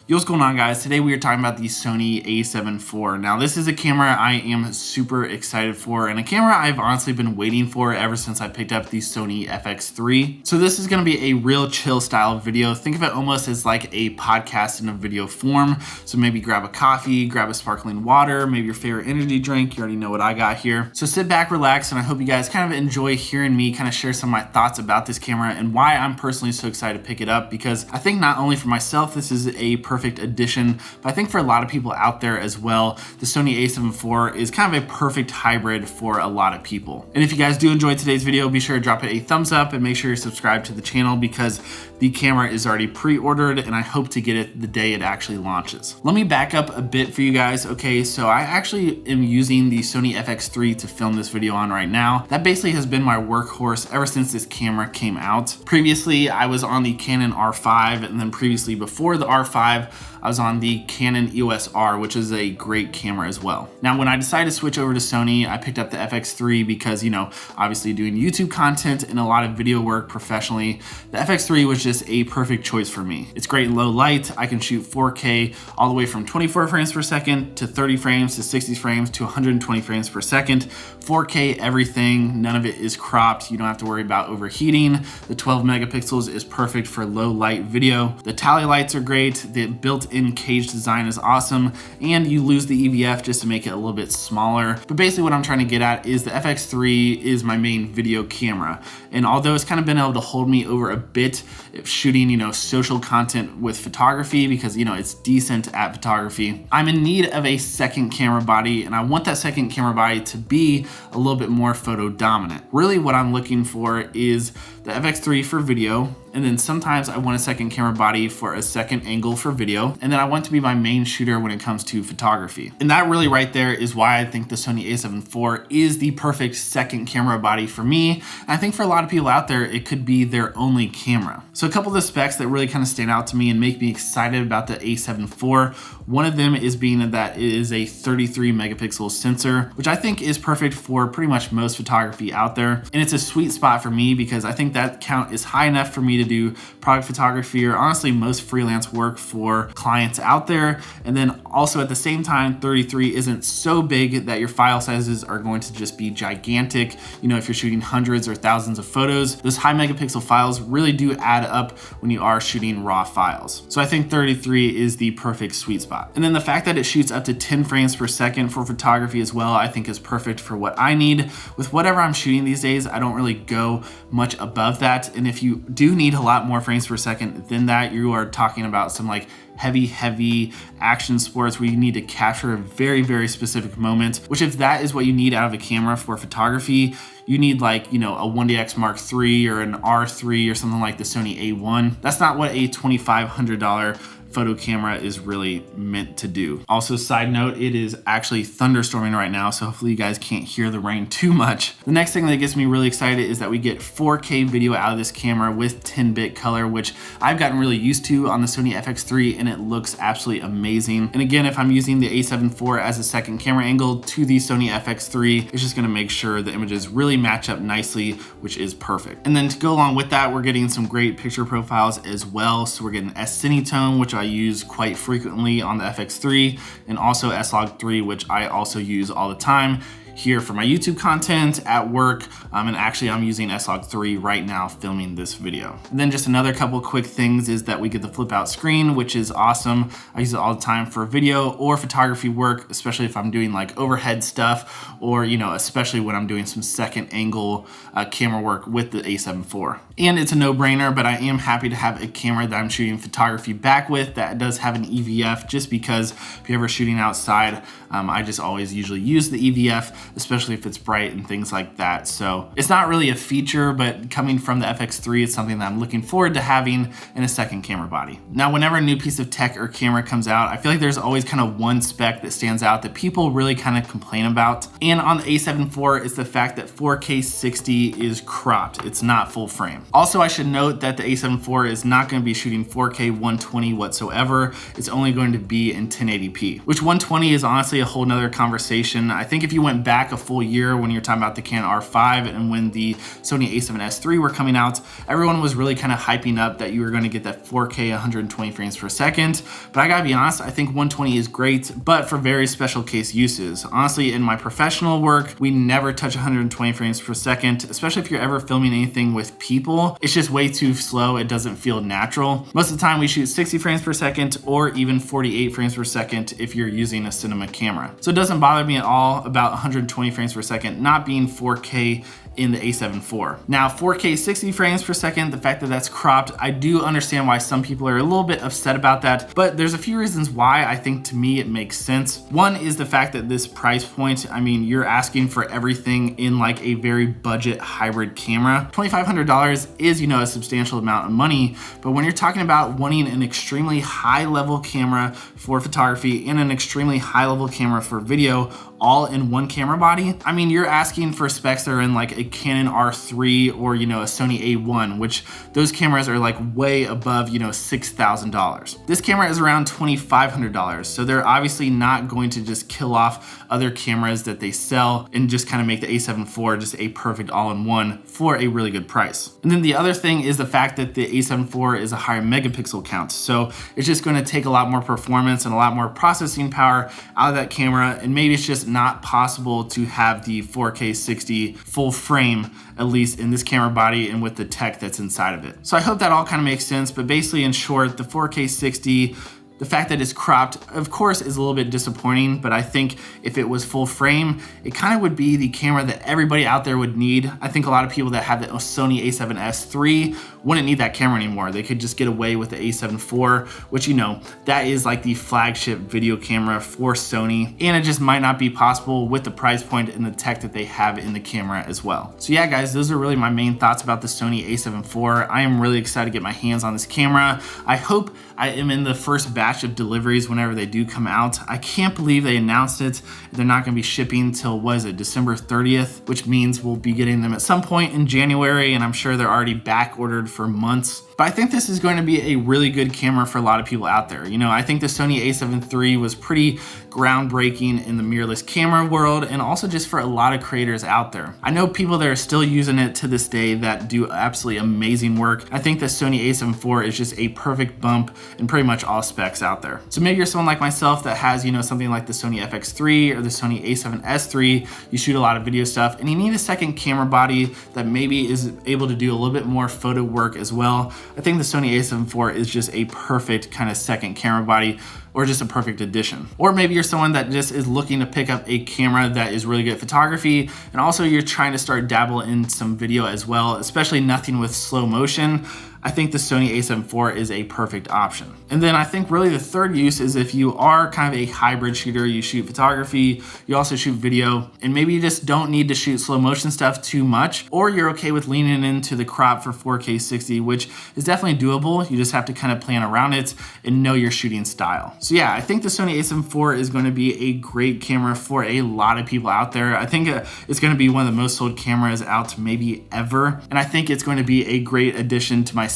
Yo, what's going on, guys? Today we are talking about the Sony A7 IV. Now, this is a camera I am super excited for, and a camera I've honestly been waiting for ever since I picked up the Sony FX3. So this is going to be a real chill style video. Think of it almost as like a podcast in a video form. So maybe grab a coffee, grab a sparkling water, maybe your favorite energy drink. You already know what I got here. So sit back, relax, and I hope you guys kind of enjoy hearing me kind of share some of my thoughts about this camera and why I'm personally so excited to pick it up, because I think not only for myself, this is a perfect addition, but I think for a lot of people out there as well, the Sony A7 IV is kind of a perfect hybrid for a lot of people. And if you guys do enjoy today's video, be sure to drop it a thumbs up and make sure you're subscribed to the channel, because the camera is already pre-ordered and I hope to get it the day it actually launches. Let me back up a bit for you guys. Okay, so I actually am using the Sony FX3 to film this video on right now. That basically has been my workhorse ever since this camera came out. Previously, I was on the Canon R5, and then previously before the R5, I was on the Canon EOS R, which is a great camera as well. Now, when I decided to switch over to Sony, I picked up the FX3 because, you know, obviously doing YouTube content and a lot of video work professionally, the FX3 was just a perfect choice for me. It's great in low light. I can shoot 4K all the way from 24 frames per second to 30 frames to 60 frames to 120 frames per second. 4K everything, none of it is cropped. You don't have to worry about overheating. The 12 megapixels is perfect for low light video. The tally lights are great. The built-in cage design is awesome, and you lose the EVF just to make it a little bit smaller. But basically what I'm trying to get at is the FX3 is my main video camera. And although it's kind of been able to hold me over a bit shooting, you know, social content with photography, because, you know, it's decent at photography, I'm in need of a second camera body, and I want that second camera body to be a little bit more photo dominant. Really what I'm looking for is the FX3 for video, and then sometimes I want a second camera body for a second angle for video, and then I want it to be my main shooter when it comes to photography. And that really right there is why I think the Sony A7 IV is the perfect second camera body for me. And I think for a lot of people out there, it could be their only camera. So a couple of the specs that really kind of stand out to me and make me excited about the A7 IV, one of them is being that it is a 33 megapixel sensor, which I think is perfect for pretty much most photography out there. And it's a sweet spot for me because I think that count is high enough for me to do product photography or honestly most freelance work for clients out there. And then also at the same time, 33 isn't so big that your file sizes are going to just be gigantic. You know, if you're shooting hundreds or thousands of photos, those high megapixel files really do add up when you are shooting raw files. So I think 33 is the perfect sweet spot. And then the fact that it shoots up to 10 frames per second for photography as well, I think is perfect for what I need. With whatever I'm shooting these days, I don't really go much above that. And if you do need a lot more frames per second than that, you are talking about some like heavy action sports where you need to capture a very specific moment, which if that is what you need out of a camera for photography, you need like, you know, a 1DX Mark III or an R3 or something like the Sony A1. That's not what a $2,500 photo camera is really meant to do. Also, side note, it is actually thunderstorming right now, so hopefully you guys can't hear the rain too much. The next thing that gets me really excited is that we get 4K video out of this camera with 10-bit color, which I've gotten really used to on the Sony FX3, and it looks absolutely amazing. And again, if I'm using the A7 IV as a second camera angle to the Sony FX3, it's just gonna make sure the images really match up nicely, which is perfect. And then to go along with that, we're getting some great picture profiles as well. So we're getting S-Cinetone, which I use quite frequently on the FX3, and also S-Log3, which I also use all the time here for my YouTube content, at work, and actually I'm using S-Log3 right now filming this video. And then just another couple quick things is that we get the flip out screen, which is awesome. I use it all the time for video or photography work, especially if I'm doing like overhead stuff, or, you know, especially when I'm doing some second angle camera work with the A7 IV. And it's a no-brainer, but I am happy to have a camera that I'm shooting photography back with that does have an EVF, just because if you're ever shooting outside, I just always usually use the EVF, especially if it's bright and things like that. So it's not really a feature, but coming from the FX3, it's something that I'm looking forward to having in a second camera body. Now, whenever a new piece of tech or camera comes out, I feel like there's always kind of one spec that stands out that people really kind of complain about. And on the A7 IV, it's the fact that 4K 60 is cropped. It's not full frame. Also, I should note that the A7 IV is not going to be shooting 4K 120 whatsoever. It's only going to be in 1080p, which 120 is honestly a whole nother conversation. I think if you went back back a full year when you're talking about the Canon R5 and when the Sony A7S III were coming out, everyone was really kind of hyping up that you were going to get that 4K 120 frames per second. But I gotta be honest, I think 120 is great, but for very special case uses. Honestly, in my professional work, we never touch 120 frames per second, especially if you're ever filming anything with people. It's just way too slow. It doesn't feel natural. Most of the time we shoot 60 frames per second or even 48 frames per second if you're using a cinema camera. So it doesn't bother me at all about 120 frames per second not being 4K in the A7 IV. Now 4K 60 frames per second, the fact that that's cropped, I do understand why some people are a little bit upset about that, but there's a few reasons why I think to me it makes sense. One is the fact that this price point, I mean, you're asking for everything in like a very budget hybrid camera. $2,500 is, you know, a substantial amount of money, but when you're talking about wanting an extremely high level camera for photography and an extremely high level camera for video, all in one camera body, I mean, you're asking for specs that are in like a Canon R3 or, you know, a Sony A1, which those cameras are like way above, you know, $6,000. This camera is around $2,500. So they're obviously not going to just kill off other cameras that they sell and just kind of make the A7 IV just a perfect all-in-one for a really good price. And then the other thing is the fact that the A7 IV is a higher megapixel count. So it's just going to take a lot more performance and a lot more processing power out of that camera. And maybe it's just not possible to have the 4K 60 full frame, at least in this camera body and with the tech that's inside of it. So I hope that all kind of makes sense, but basically in short, the 4K 60, the fact that it's cropped, of course, is a little bit disappointing, but I think if it was full frame, it kind of would be the camera that everybody out there would need. I think a lot of people that have the Sony A7S III wouldn't need that camera anymore. They could just get away with the A7 IV, which, you know, that is like the flagship video camera for Sony, and it just might not be possible with the price point and the tech that they have in the camera as well. So yeah, guys, those are really my main thoughts about the Sony A7 IV. I am really excited to get my hands on this camera. I hope I am in the first batch of deliveries whenever they do come out. I can't believe they announced it. They're not gonna be shipping till, what is it, December 30th, which means we'll be getting them at some point in January, and I'm sure they're already back ordered for months. But I think this is going to be a really good camera for a lot of people out there. You know, I think the Sony A7 III was pretty groundbreaking in the mirrorless camera world and also just for a lot of creators out there. I know people that are still using it to this day that do absolutely amazing work. I think the Sony A7 IV is just a perfect bump in pretty much all specs out there. So maybe you're someone like myself that has, you know, something like the Sony FX3 or the Sony A7S III, you shoot a lot of video stuff and you need a second camera body that maybe is able to do a little bit more photo work as well. I think the Sony A7 IV is just a perfect kind of second camera body, or just a perfect addition. Or maybe you're someone that just is looking to pick up a camera that is really good at photography, and also you're trying to start dabble in some video as well, especially nothing with slow motion. I think the Sony A7 IV is a perfect option. And then I think really the third use is if you are kind of a hybrid shooter, you shoot photography, you also shoot video, and maybe you just don't need to shoot slow motion stuff too much, or you're okay with leaning into the crop for 4K 60, which is definitely doable. You just have to kind of plan around it and know your shooting style. So yeah, I think the Sony A7 IV is going to be a great camera for a lot of people out there. I think it's going to be one of the most sold cameras out maybe ever. And I think it's going to be a great addition to myself,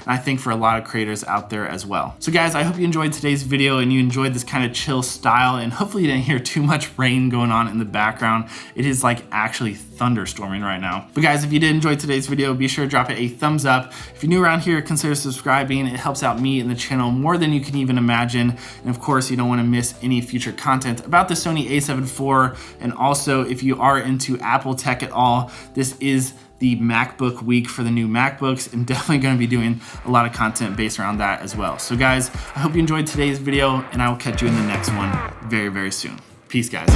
and I think for a lot of creators out there as well. So guys, I hope you enjoyed today's video and you enjoyed this kind of chill style, and hopefully you didn't hear too much rain going on in the background. It is like actually thunderstorming right now. But guys, if you did enjoy today's video, be sure to drop it a thumbs up. If you're new around here, consider subscribing. It helps out me and the channel more than you can even imagine. And of course, you don't want to miss any future content about the Sony A7 IV. And also, if you are into Apple tech at all, this is the MacBook week for the new MacBooks, and definitely going to be doing a lot of content based around that as well. So guys, I hope you enjoyed today's video, and I will catch you in the next one very, very soon. Peace, guys.